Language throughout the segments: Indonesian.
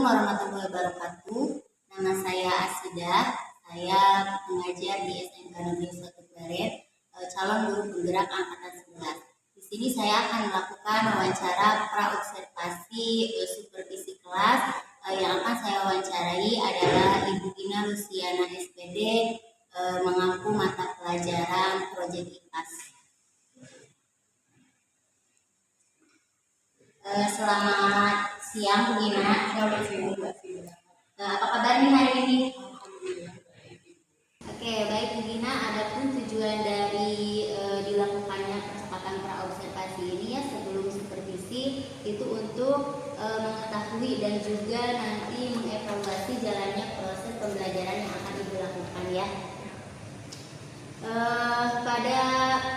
warahmatullahi wabarakatuh. Nama saya Asidah. Saya mengajar di SMK Negeri 1 Pleret, calon guru penggerak angkatan 11. Di sini saya akan melakukan wawancara praobservasi supervisi kelas. Yang akan saya wawancarai adalah Ibu Gina Luciana SPD, mengampu mata pelajaran Proyek IPAS. Selamat siang, Bu Gina. Apa kabar nih hari ini? Oke, baik Bu Gina. Adapun tujuan dari dilakukannya percakapan praobservasi ini ya sebelum supervisi itu untuk mengetahui dan juga nanti mengevaluasi jalannya proses pembelajaran yang akan Ibu lakukan ya. Pada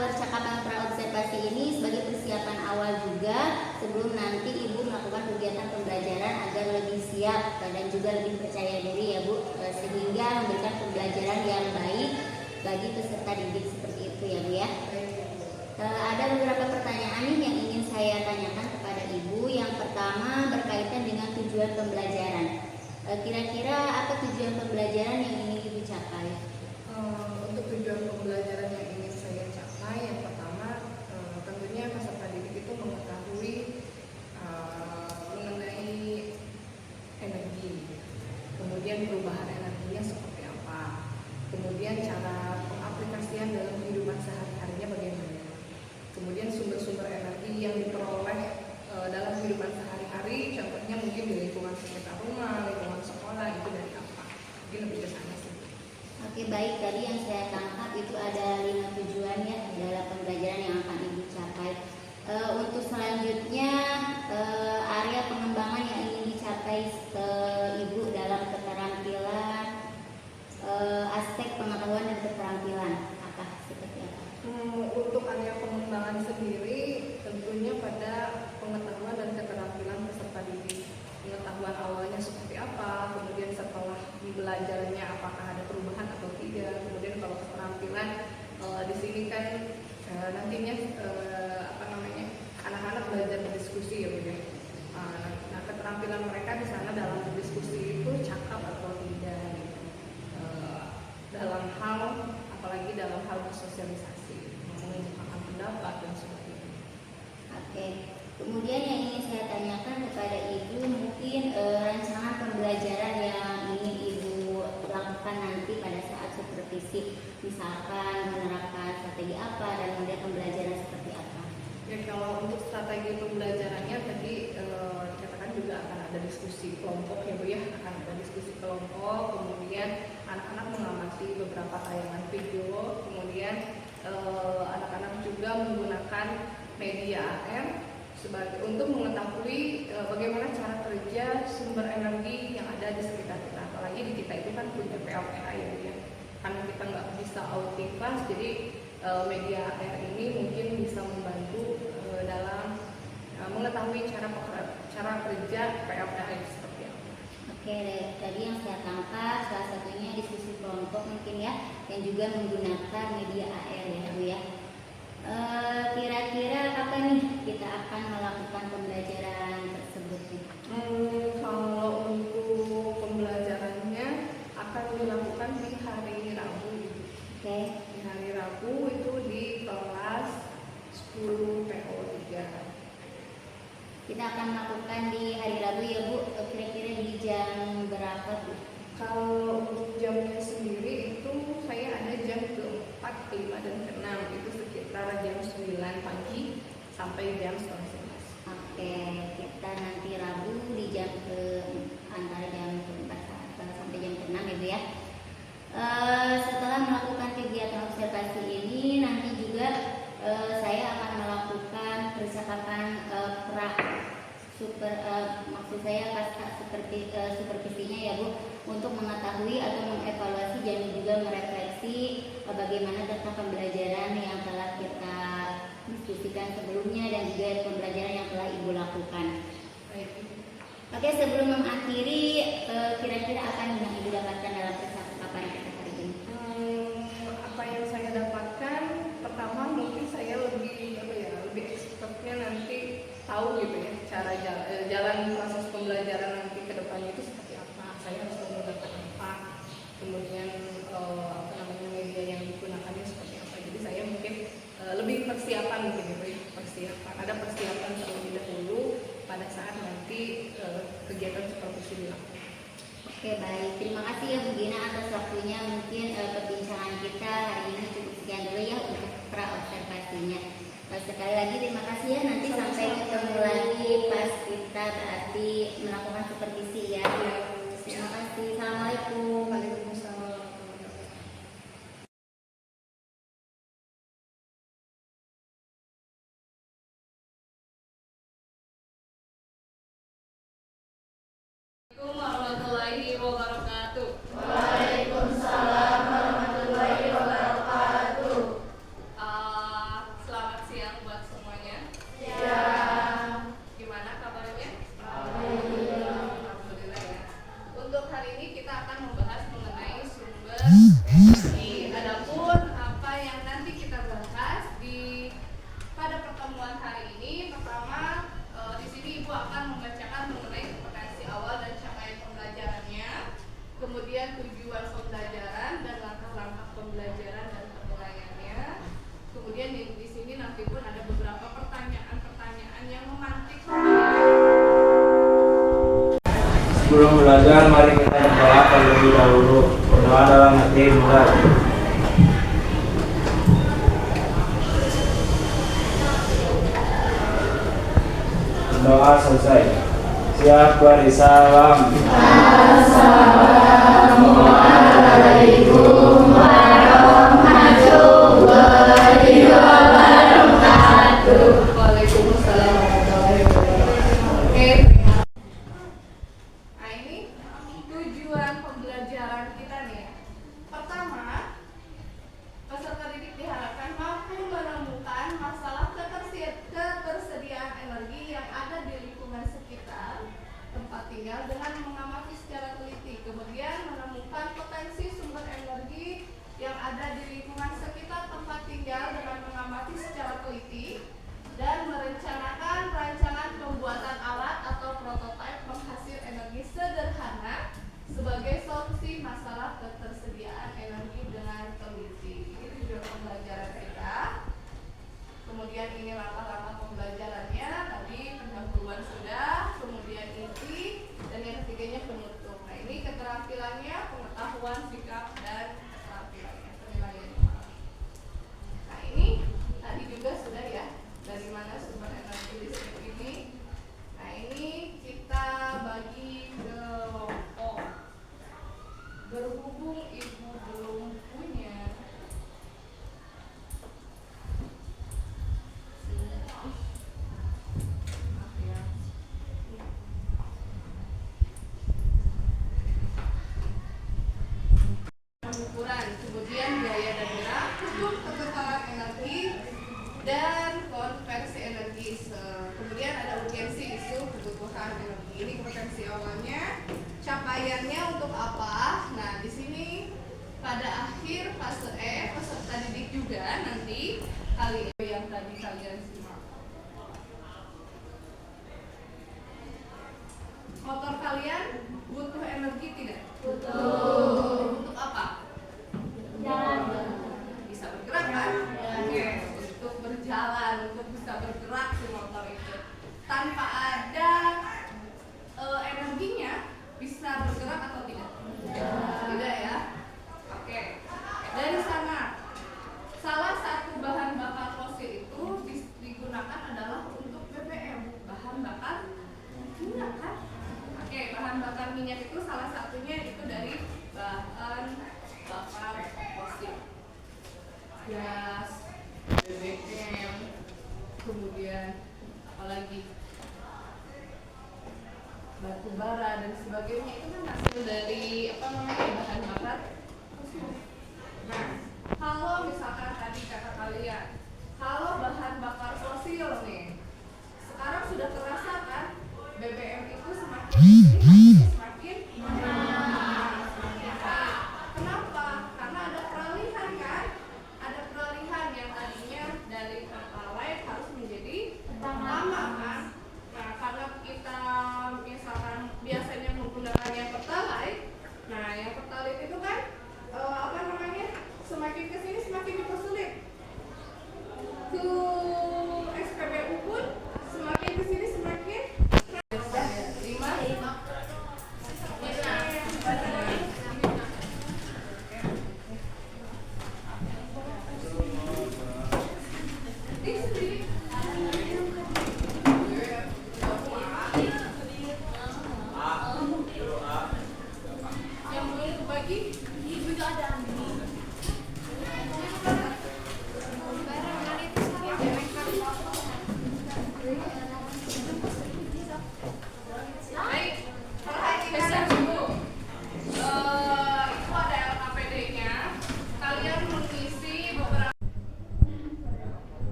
percakapan praobservasi ini sebagai persiapan awal juga sebelum nanti Ibu melakukan kegiatan pembelajaran agar lebih siap dan juga lebih percaya diri ya Bu, sehingga memberikan pembelajaran yang baik bagi peserta didik seperti itu ya Bu ya. Ada beberapa pertanyaan nih yang ingin saya tanyakan kepada Ibu. Yang pertama berkaitan dengan tujuan pembelajaran. Kira-kira apa tujuan pembelajaran yang ingin Ibu capai? Untuk tujuan pembelajaran yang ingin saya capai, yang pertama tentunya peserta didik itu mengetahui mengenai energi, kemudian perubahan energinya seperti apa, kemudian cara pengaplikasian dalam kehidupan sehari-harinya bagaimana, kemudian sumber-sumber energi yang diperoleh dalam kehidupan sehari-hari, contohnya mungkin di lingkungan sekitar rumah, lingkungan sekolah, itu dari apa, mungkin lebih ke sana sih. Oke, baik, tadi yang saya tangkap itu ada 5 tujuan ya dalam pembelajaran yang akan Ibu capai. Untuk selanjutnya area pengembangan yang ingin dicapai Ibu dalam keterampilan aspek pengetahuan dan keterampilan apa seperti apa? Untuk area pengembangan sendiri tentunya pada pengetahuan dan keterampilan peserta didik. Pengetahuan awalnya seperti apa, kemudian setelah belajarnya apakah ada perubahan atau tidak, kemudian kalau keterampilan di sini kan nantinya anak-anak belajar berdiskusi ya Bu ya. Nah keterampilan mereka di sana dalam berdiskusi itu cakap atau tidak gitu. Dalam hal apalagi dalam hal bersosialisasi, mengungkapkan pendapat dan seperti itu. Oke. Kemudian yang ingin saya tanyakan kepada Ibu mungkin rancangan pembelajaran yang ingin Ibu lakukan nanti pada saat supervisi, misalkan menerapkan strategi apa dan model pembelajaran seperti apa? Ya kalau untuk strategi pembelajarannya tadi dikatakan juga akan ada diskusi kelompok ya Bu ya, akan ada diskusi kelompok, kemudian anak-anak mengamati beberapa tayangan video, kemudian anak-anak juga menggunakan media AM untuk mengetahui bagaimana cara kerja sumber energi yang ada di sekitar kita. Apalagi di kita itu kan punya PLTA ya, karena kita nggak bisa autifas, jadi media AR ini mungkin bisa membantu dalam mengetahui cara kerja PLTA itu seperti apa. Oke, tadi yang saya tangkap salah satunya diskusi kelompok mungkin ya, yang juga menggunakan media AR ya Bu ya. Kira-kira apa nih kita akan melakukan pembelajaran tersebut? Kalau untuk pembelajarannya akan dilakukan di hari Rabu. Oke. Di hari Rabu itu di kelas 10 PO3. Kita akan melakukan di hari Rabu ya Bu. Kira-kira di jam berapa Bu? Kalau untuk jamnya sendiri itu saya ada jam ke-4, ke-5, dan ke-6. Itu sekitar jam 9 pagi sampai jam 11:30. Oke, kita nanti Rabu di jam antara jam ke-4 sampai jam ke-6 ya Bu ya. Setelah melakukan kegiatan observasi ini nanti juga saya akan melakukan percakapan maksud saya pasca supervisinya ya Bu, untuk mengetahui atau mengevaluasi dan juga merefleksi bagaimana tentang pembelajaran yang telah kita diskusikan sebelumnya dan juga pembelajaran yang telah Ibu lakukan. Oke, sebelum mengakhiri, kira-kira apa yang Ibu dapatkan dalam percakapan kita hari ini? Apa yang saya dapatkan, pertama mungkin saya lebih expertnya nanti tahu gitu ya cara jalan proses pembelajaran nanti ke depannya itu bisa dilakukan. Oke, baik. Terima kasih ya Bu Gina atas waktunya. Mungkin perbincangan kita hari ini cukup sekian dulu ya untuk pra observasinya. Sekali lagi terima kasih ya. Nanti sampai ketemu lagi pas kita berarti melakukan supervisi ya. Terima kasih. Assalamualaikum. Waalaikumsalam. Warahmatullahi wabarakatuh. Waalaikumsalam warahmatullahi wabarakatuh. Selamat siang buat semuanya. Ya. Gimana kabarnya? Alhamdulillah. Alhamdulillah ya. Untuk hari ini kita akan membahas mengenai sumber energi. Adapun apa yang nanti kita bahas pada pertemuan hari ini, pertama di sini Ibu akan membacakan mengenai kompetensi awal dan capaian pembelajarannya, kemudian tujuan pembelajaran dan langkah-langkah pembelajaran dan penilaiannya. Kemudian di sini nanti pun ada beberapa pertanyaan-pertanyaan yang memantik. Sebelum belajar, mari kita berdoa terlebih dahulu. Berdoa dalam hati mulai. Berdoa selesai. Siap, beri salam. Assalamualaikum warahmatullahi wabarakatuh. Waalaikumsalam warahmatullahi wabarakatuh. Oke. Nah, ini tujuan pembelajaran kita nih. Pertama, peserta didik diharapkan mampu menemukan masalah ketersediaan energi yang ada di lingkungan sekitar tempat tinggal dengan mengamati secara teliti. Kemudian menemukan potensi sumber energi yang ada di lingkungan sekitar tempat tinggal dengan mengamati secara teliti dan merencanakan rancangan pembuatan alat atau prototipe penghasil energi sederhana sebagai solusi masalah ketersediaan energi dengan teliti. Ini tujuan pembelajaran kita. Kemudian ini langkah-langkah pembelajarannya, tadi pendahuluan sudah, kemudian inti, dan yang ketiganya penutup. Nah, ini keterampilannya, pengetahuan, sikap, dan keterampilannya, penilaiannya. Nah, ini tadi juga sudah ya, dari mana sumber energi listrik ini. Nah, ini kita bagi kelompok. Berhubung Ibu belum punya pengukuran, kemudian biaya dan gerak, hukum kekekalan energi, dan konversi energi. Kemudian ada urgensi isu kebutuhan energi. Ini kompetensi awalnya. Capaiannya untuk apa? Nah, di sini pada akhir fase E peserta didik juga nanti kali yang tadi kalian simak. Motor kalian butuh energi tidak? Butuh. Untuk apa? Jalan. Bisa bergerak kan? Oke, untuk berjalan, untuk bisa bergerak si motor itu. Tanpa ada energinya, bisa bergerak atau tidak? Tidak ya? Oke. Dari sana, salah satu bahan bakar fosil itu digunakan adalah untuk BBM, bahan bakar minyak kan? Oke, bahan bakar minyak itu salah satunya itu dari bahan bakar fosil. Gas, BBM, kemudian apalagi batu bara dan sebagainya itu kan hasil dari bahan bakar fosil. Nah, kalau misalkan tadi kata kalian, kalau bahan bakar fosil nih, sekarang sudah terasa kan BBM itu semakin semakin mahal. Kenapa? Karena ada peralihan kan? Ada peralihan yang tadinya dari pertalite harus menjadi pertama kan? Nah, karena kita misalkan biasanya menggunakan yang pertalite,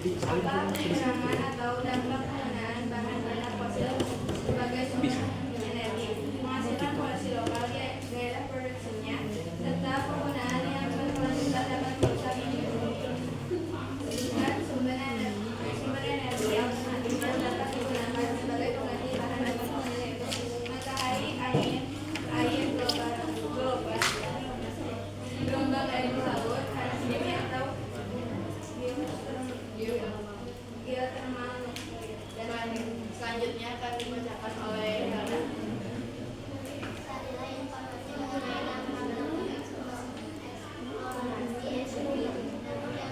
pengurangan atau dampak penggunaan bahan bakar fosil sebagai sumber energi, penghasilan produksi lokal di daerah produksinya, serta penggunaan yang berkelanjutan dapat merusak sumber energi alternatif yang dapat digunakan sebagai pengganti bahan bakar fosil yaitu matahari, air gelombang air laut, panas bumi atau geotermal dan lain. Selanjutnya akan dibacakan oleh Hana. Adalah informasi mengenai dampak eksplorasi ekstrim yang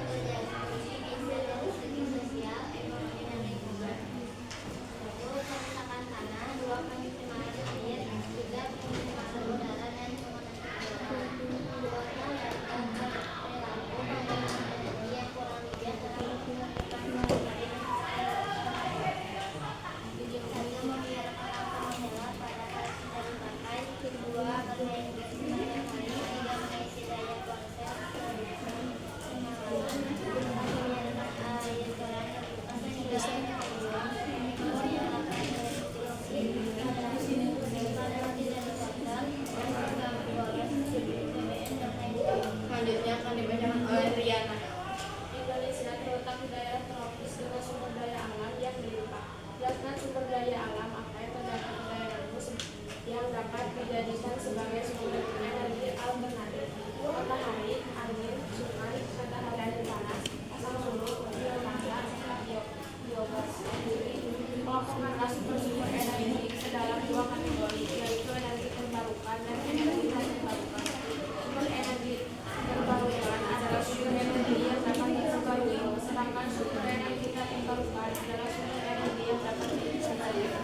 terjadi dari segi sosial, ekonomi, dan lingkungan. 1. Kerusakan tanah, 2. Pencemaran air, 3. Pencemaran udara dan pemanasan global. 4. Melarikan perilaku penggunaan energi yang kurang bijak dalam menggunakan membiarkan lampu menyala pada saat sudah dipakai. 2. Bermain gas sebanyak mungkin. 3. Mengisi daya ponsel sebelum penyalaman. 4. Membiarkan air garam terbuka sehingga airnya terbuang. 5. Menyalakan elektrik pada tidak dipotong dan juga memboros BBM dan lain-lain. Selanjutnya akan dibacakan oleh Riana. Indonesia terletak di daerah tropis dengan sumber daya alam yang melimpah. Jelaskan sumber daya alam apa yang terdapat di daerahmu yang dapat dijadikan sebagai sumber energi alternatif. Matahari, angin, sungai, matahari panas, asam sulfur, biomasa, biogas, bumi. Kelompokkanlah sumber-sumber energi ke dalam 2 kategori, yaitu energi terbarukan dan energi tak terbarukan. Sumber energi terbarukan adalah sumber energi yang dapat disebut, sedangkan sumber energi tak terbarukan adalah sumber energi yang dapat disebut.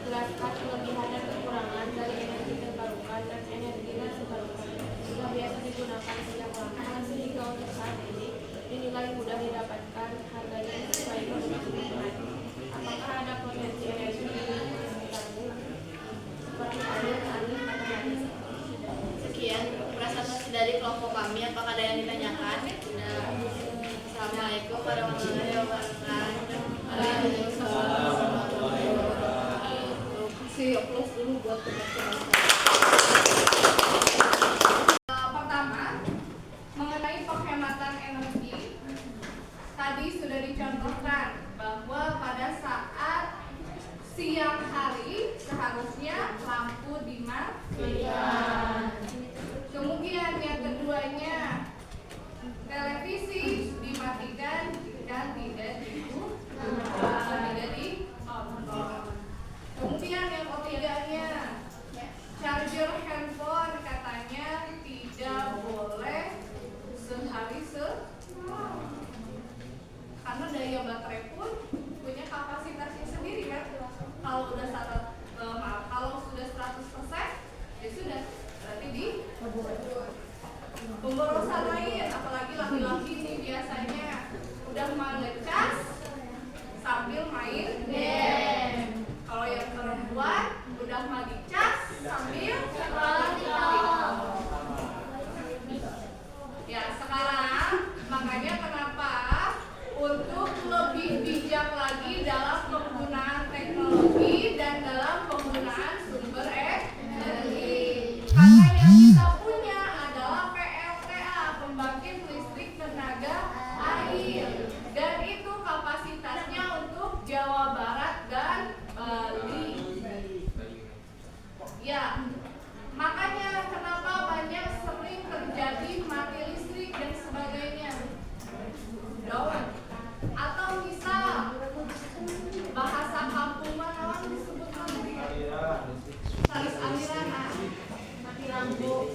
Jelaskan kelebihan dan kekurangan dari energi terbarukan dan energi tak terbarukan. Sudah biasa digunakan sejak lama sehingga untuk saat ini dinilai mudah didapatkan, harganya sesuai kondisi lingkungan. Apakah ada potensi energi seperti air, angin, matahari? Sekian presentasi dari kelompok kami. Apakah ada yang ditanyakan? Tidak. Assalamualaikum warahmatullahi wabarakatuh. Waalaikumsalam warahmatullahi wabarakatuh. Si plus dulu buat teman-teman. Pertama, mengenai penghematan energi, tadi sudah dicontohkan bahwa pada saat siang hari seharusnya lampu dimatikan. Kemudian yang keduanya, televisi dimatikan dan tidak ditonton. Kemudian yang ketiganya, charger handphone katanya tidak boleh sehari karena daya baterai pun punya kapasitasnya sendiri kan. Kalau udah kalau sudah 100% ya sudah berarti di pemborosan lain. Apalagi laki-laki ini biasanya udah ngecas sambil main game. Kalau yang perempuan udah mau dicas sambil scrolling TikTok. Ya sekarang makanya kenapa untuk lebih bijak lagi dalam penggunaan teknologi dan dalam penggunaan sumber energi. Karena yang kita punya adalah PLTA, pembangkit listrik tenaga air, dan itu kapasitasnya untuk Jawa Barat dan Bali. Ya, makanya kenapa banyak sering terjadi mati listrik dan sebagainya. Atau misal bahasa kampung mana disebut saris aliran mati lampu.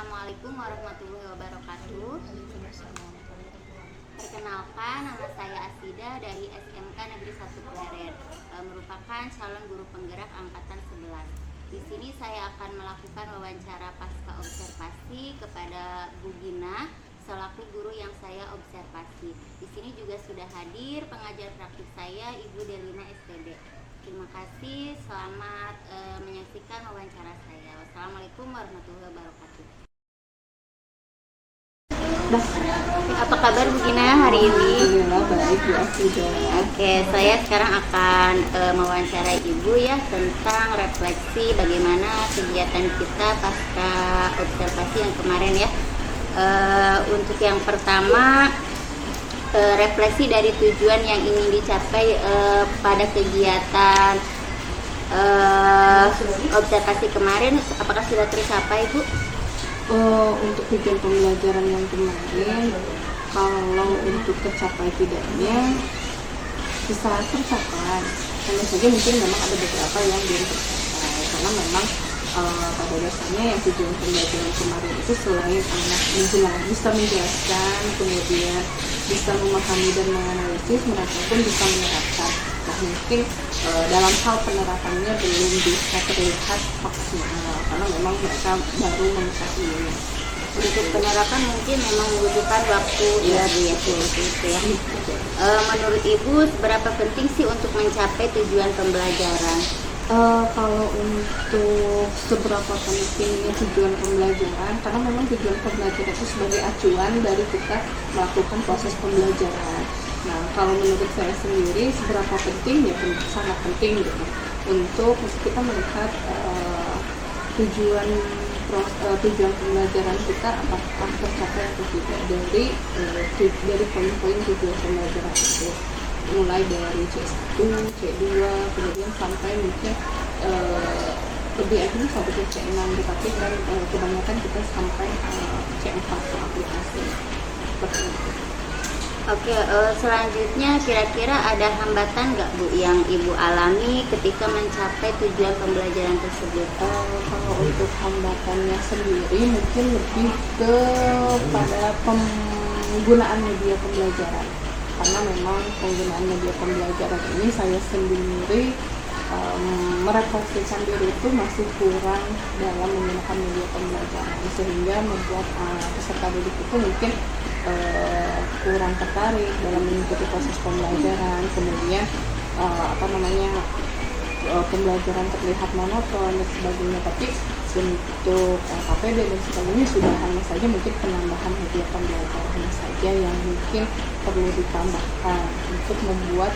Assalamualaikum warahmatullahi wabarakatuh. Perkenalkan, nama saya Asida dari SMK Negeri 1 Pleret, merupakan calon guru penggerak angkatan 11. Di sini saya akan melakukan wawancara pasca observasi kepada Bu Gina selaku guru yang saya observasi. Di sini juga sudah hadir pengajar praktik saya, Ibu Delina STD. Terima kasih, selamat menyaksikan wawancara saya. Wassalamualaikum warahmatullahi wabarakatuh. Apa kabar Bu Gina hari ini? Alhamdulillah baik Bu Asida. Oke, saya sekarang akan mewawancarai Ibu ya tentang refleksi bagaimana kegiatan kita pasca observasi yang kemarin ya. Untuk yang pertama, refleksi dari tujuan yang ingin dicapai pada kegiatan observasi kemarin, apakah sudah tercapai Bu? Untuk tujuan pembelajaran yang kemarin, kalau untuk tercapai tidaknya bisa tercapai. Hanya saja mungkin memang ada beberapa yang belum tercapai karena memang pada dasarnya yang tujuan pembelajaran kemarin itu selain anak bisa menjelaskan, kemudian bisa memahami dan menganalisis, mereka pun bisa menerapkan. Nah mungkin dalam hal penerapannya belum bisa terlihat maksimal karena memang mereka baru mengetahuinya. Untuk penerapan mungkin memang membutuhkan waktu ya Bu ya, itu ya. Menurut Ibu seberapa penting sih untuk mencapai tujuan pembelajaran? Kalau untuk seberapa pentingnya tujuan pembelajaran, karena memang tujuan pembelajaran itu sebagai acuan dari kita melakukan proses pembelajaran. Nah, kalau menurut saya sendiri seberapa penting ya sangat penting gitu untuk kita melihat tujuan pembelajaran kita apakah tercapai atau tidak dari poin-poin tujuan pembelajaran itu, mulai dari C1, C2, kemudian sampai mungkin lebih akhirnya sampai ke C6, tetapi kan kebanyakan kita sampai C4 ke aplikasi seperti itu. Oke, selanjutnya kira-kira ada hambatan nggak Bu yang Ibu alami ketika mencapai tujuan pembelajaran tersebut? Kalau untuk hambatannya sendiri mungkin lebih ke pada penggunaan media pembelajaran, karena memang penggunaan media pembelajaran ini saya sendiri merefleksikan diri itu masih kurang dalam menggunakan media pembelajaran, sehingga membuat peserta didik itu mungkin kurang tertarik dalam mengikuti proses pembelajaran, kemudian pembelajaran terlihat monoton dan sebagainya. Tapi untuk KPD dan sebagainya sudah hanya saja mungkin penambahan media pembelajaran saja yang mungkin perlu ditambahkan untuk membuat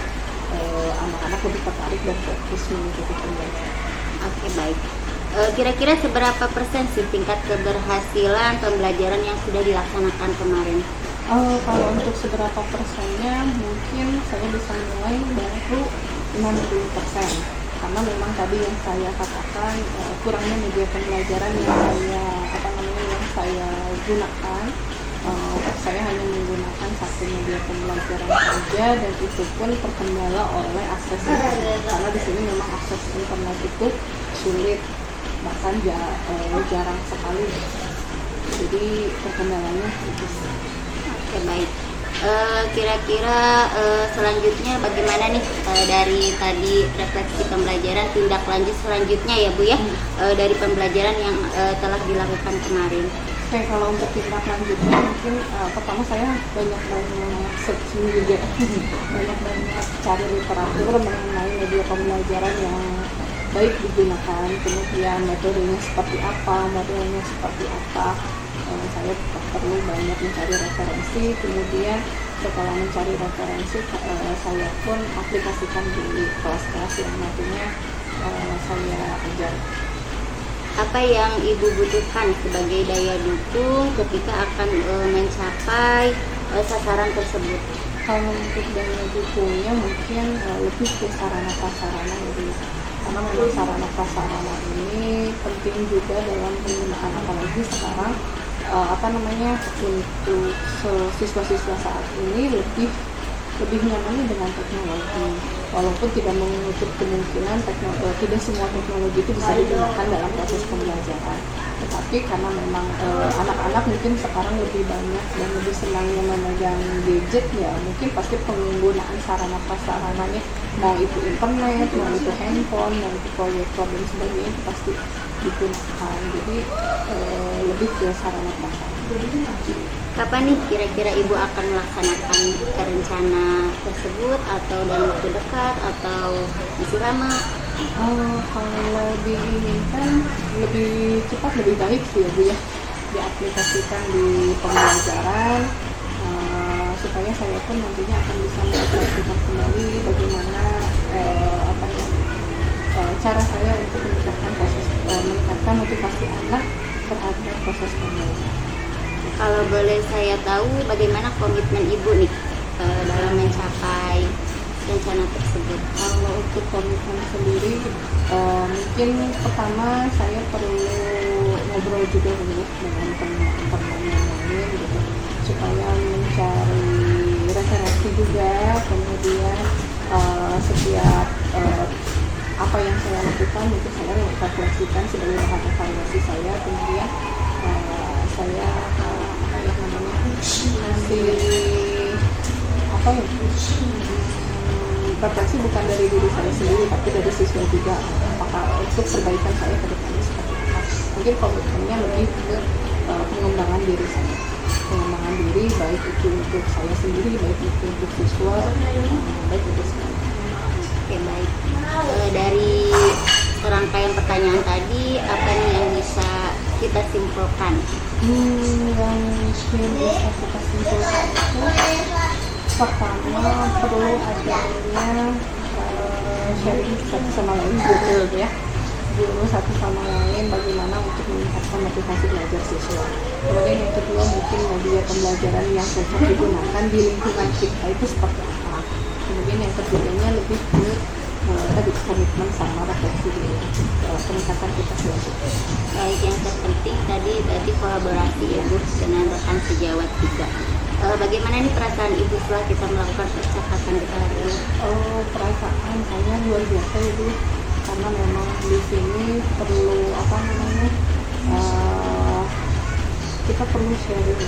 anak-anak lebih tertarik dan fokus mengikuti pembelajaran. Oke, baik. Kira-kira seberapa persen sih tingkat keberhasilan pembelajaran yang sudah dilaksanakan kemarin? Kalau untuk seberapa persennya mungkin saya bisa nilai baru 60%, karena memang tadi yang saya katakan kurangnya media pembelajaran yang saya gunakan. Saya hanya menggunakan satu media pembelajaran saja, dan itu pun terkendala oleh akses internet, karena di sini memang akses internet itu sulit, bahkan jarang sekali. Jadi terkendalanya itu. Oke, baik. Kira-kira selanjutnya bagaimana nih dari tadi refleksi pembelajaran, tindak lanjut selanjutnya ya Bu ya, dari pembelajaran yang telah dilakukan kemarin? Oke, kalau untuk tindak lanjutnya mungkin pertama saya banyak searching juga, banyak cari literatur mengenai media pembelajaran yang baik digunakan, kemudian metodenya seperti apa, modelnya seperti apa. Saya perlu banyak mencari referensi, kemudian setelah mencari referensi saya pun aplikasikan di kelas-kelas yang nantinya saya ajar. Apa yang Ibu butuhkan sebagai daya dukung ketika akan mencapai sasaran tersebut? Kalau untuk daya dukungnya mungkin lebih ke sarana prasarana gitu, karena memang sarana prasarana ini penting juga dalam penggunaan, apalagi sekarang untuk siswa-siswa saat ini lebih nyaman dengan teknologi, walaupun tidak menutup kemungkinan tidak semua teknologi itu bisa digunakan dalam proses pembelajaran, tetapi Tapi karena memang anak-anak mungkin sekarang lebih banyak dan lebih senangnya memegang gadget, ya mungkin pasti penggunaan sarana prasarananya, mau itu internet, mau itu handphone, mau itu proyektor dan sebagainya, itu pasti digunakan. Jadi lebih ke sarana prasarana. Kapan nih kira-kira Ibu akan melaksanakan rencana tersebut, atau dalam waktu dekat atau masih lama? Kalau diinginkan lebih cepat lebih baik sih ya Bu ya, diaplikasikan di pembelajaran, supaya saya pun nantinya akan bisa mengaplikasikan kembali bagaimana cara saya untuk meningkatkan motivasi anak terhadap proses pembelajaran. Kalau boleh saya tahu bagaimana komitmen Ibu nih dalam mencapai rencana tersebut? Kalau untuk komitmen sendiri, mungkin pertama saya perlu ngobrol juga dulu dengan teman-teman yang lain gitu, supaya mencari referensi juga, kemudian setiap apa yang saya lakukan itu saya refleksikan sebagai bahan evaluasi saya, kemudian saya refleksi bukan dari diri saya sendiri tapi dari siswa juga, apakah untuk perbaikan saya ke depannya seperti apa. Mungkin komitmennya lebih ke pengembangan diri saya, pengembangan diri baik itu untuk saya sendiri, baik itu untuk siswa, baik untuk sekolah. Oke, baik. Dari serangkaian pertanyaan tadi, apa nih yang bisa kita simpulkan? Yang mungkin bisa kita simpulkan itu pertama perlu adanya sharing satu sama lain, guru ya, guru satu sama lain bagaimana untuk meningkatkan motivasi belajar siswa. Kemudian yang kedua mungkin media pembelajaran yang cocok digunakan di lingkungan kita itu seperti apa. Kemudian yang ketiganya lebih ke tadi komitmen sama refleksi diri, peningkatan kita selanjutnya. Baik, yang terpenting tadi berarti kolaborasi ya Bu dengan rekan sejawat juga. Bagaimana nih perasaan Ibu setelah kita melakukan percakapan kita hari ini? Perasaan saya luar biasa ya Bu, karena memang di sini perlu kita perlu sharing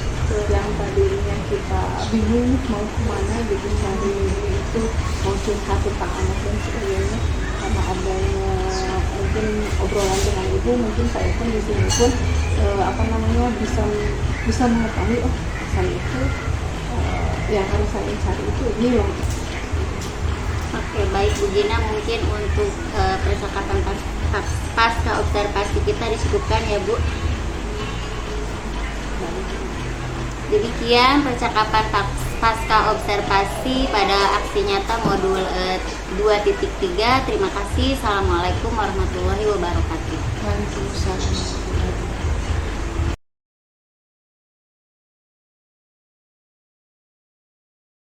yang tadinya kita bingung mau kemana gitu, cari itu mau curhat tentang anak dan sebagainya, karena adanya mungkin obrolan dengan Ibu, mungkin saya pun di sini pun bisa mengetahui saya itu yang harus saya cari itu ini loh. Oke, baik Bu Gina, mungkin untuk percakapan pasca observasi kita disebutkan ya Bu. Demikian percakapan pasca observasi pada aksi nyata modul 2.3. Terima kasih. Assalamualaikum warahmatullahi wabarakatuh. Waalaikumsalam.